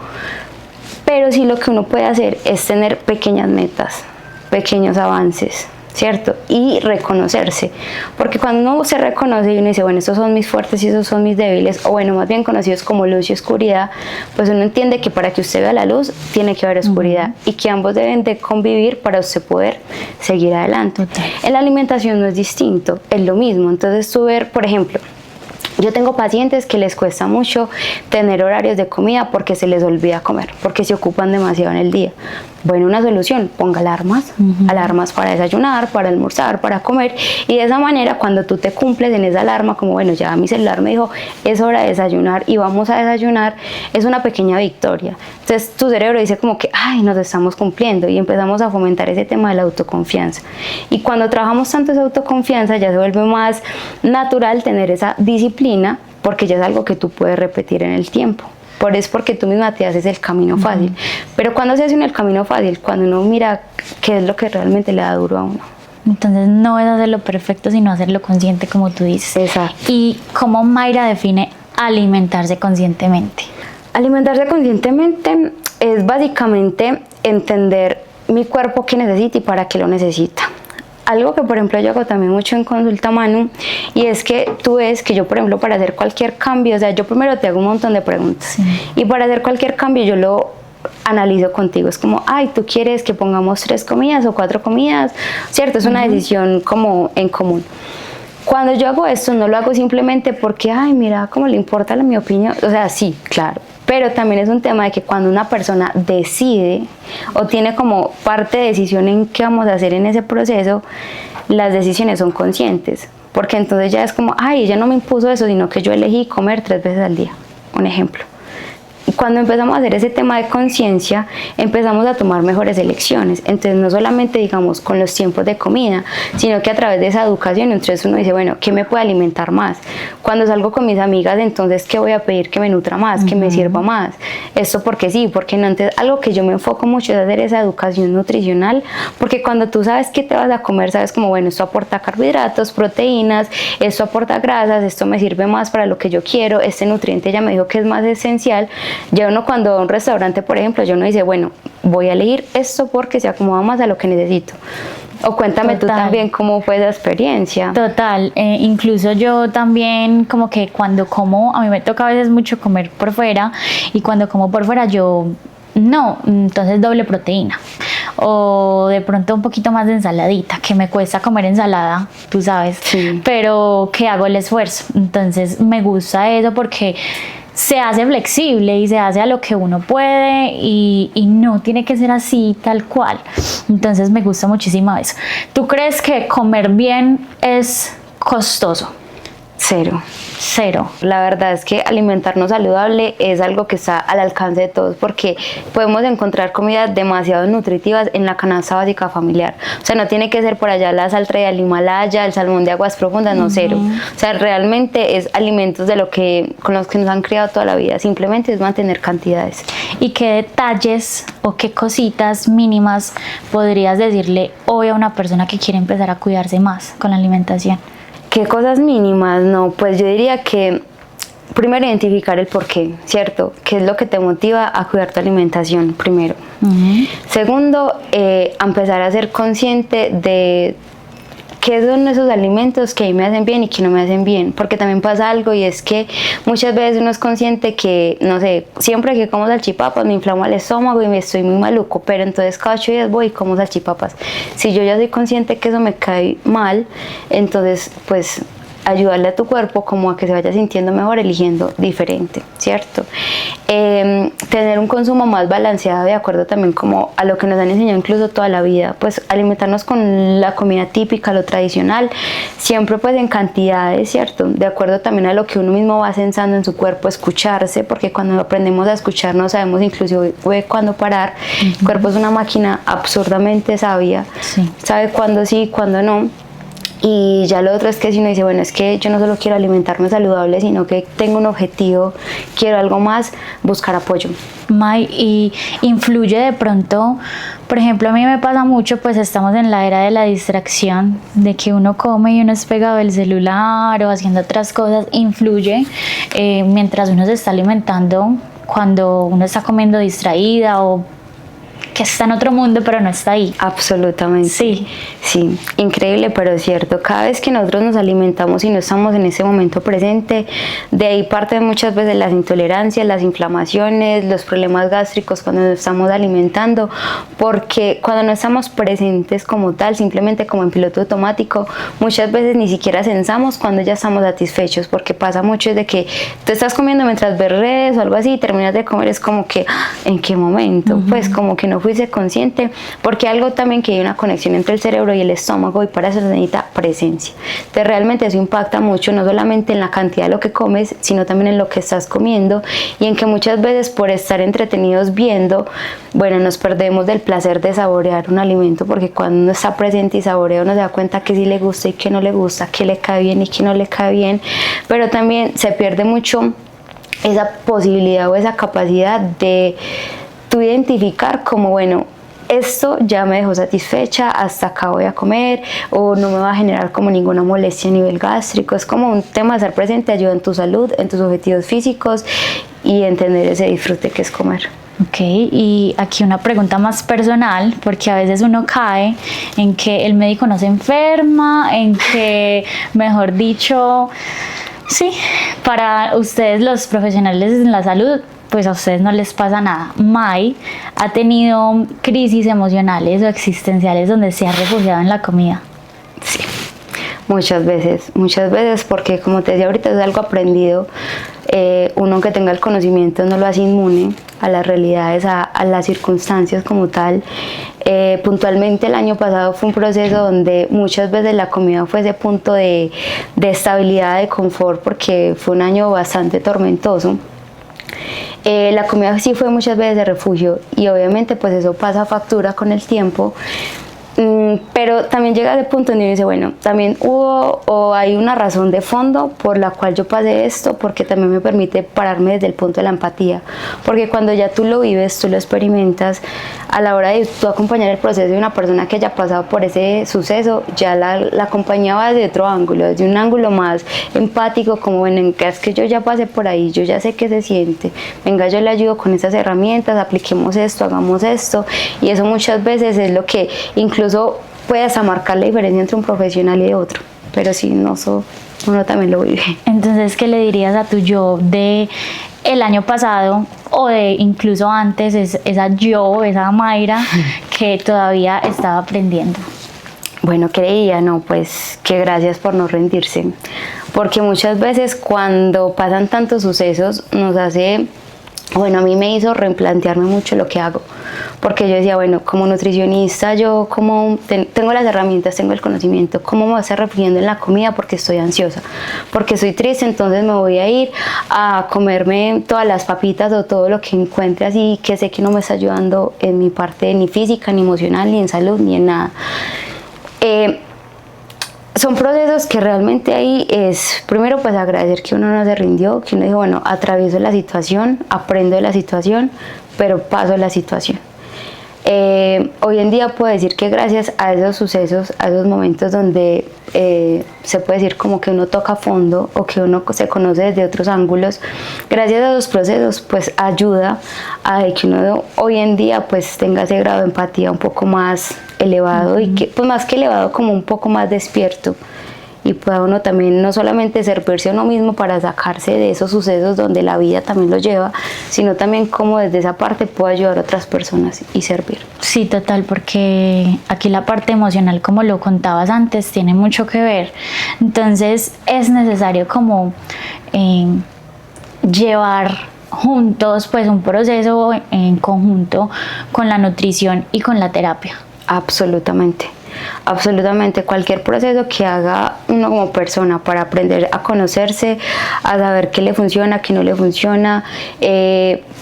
Pero sí lo que uno puede hacer es tener pequeñas metas, pequeños avances, ¿cierto? Y reconocerse, porque cuando uno se reconoce y uno dice, bueno, estos son mis fuertes y estos son mis débiles, o bueno, más bien conocidos como luz y oscuridad, pues uno entiende que para que usted vea la luz, tiene que haber oscuridad, y que ambos deben de convivir para usted poder seguir adelante. En la alimentación no es distinto, es lo mismo. Entonces tú ver, por ejemplo, yo tengo pacientes que les cuesta mucho tener horarios de comida porque se les olvida comer, porque se ocupan demasiado en el día. Bueno, una solución, ponga alarmas, alarmas para desayunar, para almorzar, para comer, y de esa manera cuando tú te cumples en esa alarma, como bueno, ya mi celular me dijo, es hora de desayunar y vamos a desayunar, es una pequeña victoria. Entonces tu cerebro dice como que, ay, nos estamos cumpliendo, y empezamos a fomentar ese tema de la autoconfianza. Y cuando trabajamos tanto esa autoconfianza, ya se vuelve más natural tener esa disciplina, porque ya es algo que tú puedes repetir en el tiempo. Porque tú misma te haces el camino fácil. Pero cuando se hace el camino fácil, cuando uno mira qué es lo que realmente le da duro a uno. Entonces no es hacerlo perfecto, sino hacerlo consciente, como tú dices. Exacto. ¿Y cómo Mayra define alimentarse conscientemente? Alimentarse conscientemente es básicamente entender mi cuerpo qué necesita y para qué lo necesita. Algo que por ejemplo yo hago también mucho en consulta, Manu, y es que tú ves que yo por ejemplo para hacer cualquier cambio, o sea, yo primero te hago un montón de preguntas, y para hacer cualquier cambio yo lo analizo contigo, es como, ay, tú quieres que pongamos 3 comidas o 4 comidas, ¿cierto? Es una decisión como en común. Cuando yo hago esto no lo hago simplemente porque, ay, mira cómo le importa mi opinión, o sea, sí, claro, pero también es un tema de que cuando una persona decide o tiene como parte de decisión en qué vamos a hacer en ese proceso, las decisiones son conscientes, porque entonces ya es como, ay, ella no me impuso eso, sino que yo elegí comer 3 veces al día, un ejemplo. Y cuando empezamos a hacer ese tema de conciencia, empezamos a tomar mejores elecciones. Entonces no solamente digamos con los tiempos de comida, sino que a través de esa educación, entonces uno dice, bueno, ¿qué me puede alimentar más? Cuando salgo con mis amigas, entonces, ¿qué voy a pedir que me nutra más, que me sirva más? Esto porque sí, porque no. Entonces algo que yo me enfoco mucho es hacer esa educación nutricional, porque cuando tú sabes qué te vas a comer, sabes como, bueno, esto aporta carbohidratos, proteínas, esto aporta grasas, esto me sirve más para lo que yo quiero, este nutriente ya me dijo que es más esencial. Ya uno cuando va a un restaurante, por ejemplo, yo no dice, bueno, voy a elegir esto porque se acomoda más a lo que necesito. O cuéntame tú también cómo fue esa experiencia. Total, incluso yo también como que cuando como, a mí me toca a veces mucho comer por fuera, y cuando como por fuera yo no, entonces doble proteína, o de pronto un poquito más de ensaladita, que me cuesta comer ensalada, tú sabes, pero que hago el esfuerzo. Entonces me gusta eso porque se hace flexible y se hace a lo que uno puede y no tiene que ser así tal cual. Entonces me gusta muchísimo eso. ¿Tú crees que comer bien es costoso? Cero. Cero. La verdad es que alimentarnos saludable es algo que está al alcance de todos porque podemos encontrar comidas demasiado nutritivas en la canasta básica familiar. O sea, no tiene que ser por allá la saltra del Himalaya, el salmón de aguas profundas, no, cero. O sea, realmente es alimentos con los que nos han criado toda la vida. Simplemente es mantener cantidades. ¿Y qué detalles o qué cositas mínimas podrías decirle hoy a una persona que quiere empezar a cuidarse más con la alimentación? ¿Qué cosas mínimas? No, pues yo diría que primero identificar el porqué, ¿cierto? ¿Qué es lo que te motiva a cuidar tu alimentación? Primero. Segundo, empezar a ser consciente de qué son esos alimentos que a mí me hacen bien y que no me hacen bien, porque también pasa algo y es que muchas veces uno es consciente que, no sé, siempre que como salchipapas me inflamo el estómago y me estoy muy maluco, pero entonces cada 8 días voy y como salchipapas. Si yo ya soy consciente que eso me cae mal, entonces pues ayudarle a tu cuerpo como a que se vaya sintiendo mejor eligiendo diferente, ¿cierto? Tener un consumo más balanceado de acuerdo también como a lo que nos han enseñado incluso toda la vida, pues alimentarnos con la comida típica, lo tradicional, siempre pues en cantidades, ¿cierto? De acuerdo también a lo que uno mismo va sensando en su cuerpo, escucharse, porque cuando aprendemos a escucharnos sabemos inclusive cuándo parar. El cuerpo es una máquina absurdamente sabia, sabe cuándo sí, cuándo no. Y ya lo otro es que si uno dice, bueno, es que yo no solo quiero alimentarme saludable, sino que tengo un objetivo, quiero algo más, buscar apoyo. May, y influye de pronto, por ejemplo, a mí me pasa mucho, pues estamos en la era de la distracción, de que uno come y uno es pegado del celular o haciendo otras cosas, influye mientras uno se está alimentando, cuando uno está comiendo distraída o que está en otro mundo pero no está ahí. Absolutamente. Sí, increíble pero cierto. Cada vez que nosotros nos alimentamos y no estamos en ese momento presente, de ahí parten muchas veces las intolerancias, las inflamaciones, los problemas gástricos cuando nos estamos alimentando, porque cuando no estamos presentes como tal, simplemente como en piloto automático, muchas veces ni siquiera sensamos cuando ya estamos satisfechos, porque pasa mucho de que tú estás comiendo mientras ves redes o algo así y terminas de comer, es como que ¿en qué momento? Pues como que no fuiste consciente, porque algo también que hay una conexión entre el cerebro y el estómago y para eso se necesita presencia. Entonces realmente eso impacta mucho, no solamente en la cantidad de lo que comes, sino también en lo que estás comiendo y en que muchas veces por estar entretenidos viendo, bueno, nos perdemos del placer de saborear un alimento, porque cuando uno está presente y saborea uno se da cuenta que sí le gusta y que no le gusta, que le cae bien y que no le cae bien, pero también se pierde mucho esa posibilidad o esa capacidad de tú identificar como, bueno, esto ya me dejó satisfecha, hasta acá voy a comer, o no me va a generar como ninguna molestia a nivel gástrico. Es como un tema de estar presente, ayuda en tu salud, en tus objetivos físicos y entender ese disfrute que es comer. Ok, y aquí una pregunta más personal, porque a veces uno cae en que el médico no se enferma, en que, mejor dicho, sí, para ustedes los profesionales en la salud, pues a ustedes no les pasa nada. May ha tenido crisis emocionales o existenciales donde se ha refugiado en la comida. Sí, muchas veces, porque como te decía ahorita es algo aprendido. Uno que tenga el conocimiento no lo hace inmune a las realidades, a las circunstancias como tal. Puntualmente el año pasado fue un proceso donde muchas veces la comida fue ese punto de estabilidad, de confort, porque fue un año bastante tormentoso. La comida sí fue muchas veces de refugio y obviamente pues eso pasa factura con el tiempo, pero también llega al punto donde uno dice, bueno, también hubo o hay una razón de fondo por la cual yo pasé esto, porque también me permite pararme desde el punto de la empatía, porque cuando ya tú lo vives, tú lo experimentas, a la hora de tú acompañar el proceso de una persona que haya pasado por ese suceso, ya la acompañaba desde otro ángulo, desde un ángulo más empático, como bueno, es que yo ya pasé por ahí, yo ya sé qué se siente, venga, yo le ayudo con esas herramientas, apliquemos esto, hagamos esto, y eso muchas veces es lo que incluso puede hasta marcar la diferencia entre un profesional y de otro, pero si no, uno también lo vive. Entonces, ¿qué le dirías a tu yo de el año pasado o de incluso antes, esa Mayra que todavía estaba aprendiendo? Bueno, creía, no, pues que gracias por no rendirse, porque muchas veces cuando pasan tantos sucesos nos hace, bueno, a mí me hizo replantearme mucho lo que hago, porque yo decía, bueno, como nutricionista yo como tengo las herramientas, tengo el conocimiento, ¿cómo me voy a estar refiriendo en la comida? Porque estoy ansiosa, porque estoy triste, entonces me voy a ir a comerme todas las papitas o todo lo que encuentre así, que sé que no me está ayudando en mi parte ni física, ni emocional, ni en salud, ni en nada. Son procesos que realmente ahí es, primero pues agradecer que uno no se rindió, que uno dijo, bueno, atravieso la situación, aprendo de la situación, pero paso la situación. Hoy en día puedo decir que gracias a esos sucesos, a esos momentos donde se puede decir como que uno toca fondo o que uno se conoce desde otros ángulos, gracias a esos procesos pues ayuda a que uno hoy en día pues tenga ese grado de empatía un poco más elevado y que pues más que elevado como un poco más despierto y pueda uno también no solamente servirse a uno mismo para sacarse de esos sucesos donde la vida también lo lleva, sino también como desde esa parte puede ayudar a otras personas y servir. Sí, total, porque aquí la parte emocional, como lo contabas antes, tiene mucho que ver. Entonces es necesario como llevar juntos pues un proceso en conjunto con la nutrición y con la terapia. Absolutamente. Absolutamente, cualquier proceso que haga uno como persona para aprender a conocerse, a saber qué le funciona, qué no le funciona,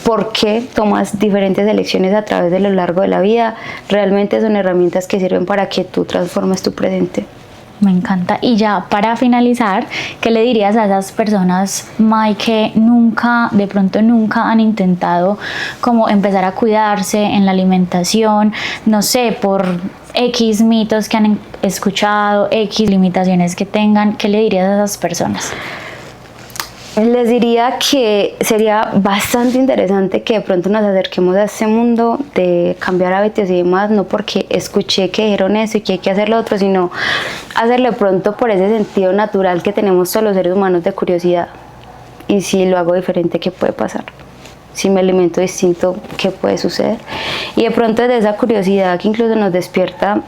por qué tomas diferentes elecciones a través de lo largo de la vida, realmente son herramientas que sirven para que tú transformes tu presente. Me encanta. Y ya para finalizar, ¿qué le dirías a esas personas, May, que de pronto nunca han intentado como empezar a cuidarse en la alimentación, no sé, por X mitos que han escuchado, X limitaciones que tengan? ¿Qué le dirías a esas personas? Les diría que sería bastante interesante que de pronto nos acerquemos a este mundo de cambiar hábitos y demás, no porque escuché que dijeron eso y que hay que hacer lo otro, sino hacerlo de pronto por ese sentido natural que tenemos todos los seres humanos de curiosidad. Y si lo hago diferente, ¿qué puede pasar? Si me alimento distinto, ¿qué puede suceder? Y de pronto desde esa curiosidad que incluso nos despierta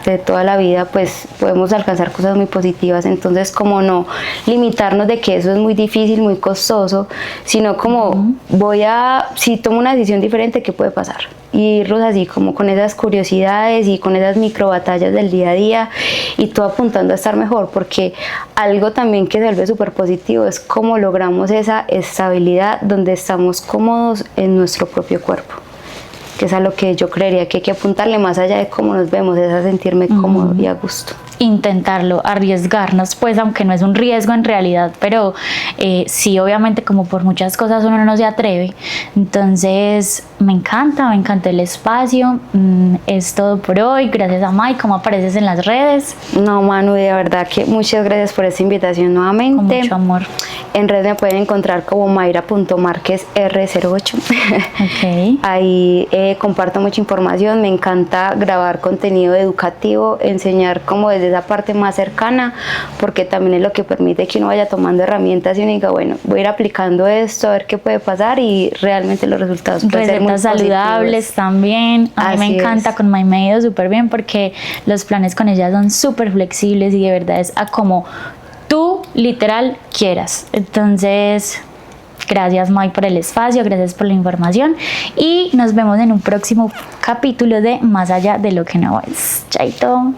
de toda la vida, pues podemos alcanzar cosas muy positivas. Entonces, como no limitarnos de que eso es muy difícil, muy costoso, sino como si tomo una decisión diferente, ¿qué puede pasar? Y irnos así como con esas curiosidades y con esas micro batallas del día a día y todo apuntando a estar mejor, porque algo también que se vuelve súper positivo es cómo logramos esa estabilidad donde estamos cómodos en nuestro propio cuerpo, que es a lo que yo creería que hay que apuntarle más allá de cómo nos vemos, es a sentirme cómodo y a gusto. Intentarlo, arriesgarnos, pues aunque no es un riesgo en realidad, pero sí, obviamente como por muchas cosas uno no se atreve. Entonces me encanta el espacio. Es todo por hoy. Gracias a May. ¿Cómo apareces en las redes? No, Manu, de verdad que muchas gracias por esta invitación nuevamente. Con mucho amor. En redes me pueden encontrar como mayra.marquezr08. Okay. Ahí comparto mucha información, me encanta grabar contenido educativo, enseñar como desde esa parte más cercana, porque también es lo que permite que uno vaya tomando herramientas y uno diga, bueno, voy a ir aplicando esto, a ver qué puede pasar, y realmente los resultados pueden ser muy recetas saludables también. A mí me encanta, con May me ha ido súper bien porque los planes con ella son súper flexibles y de verdad es a como tú literal quieras. Entonces, gracias May por el espacio, gracias por la información y nos vemos en un próximo capítulo de Más allá de lo que no es. Chaito.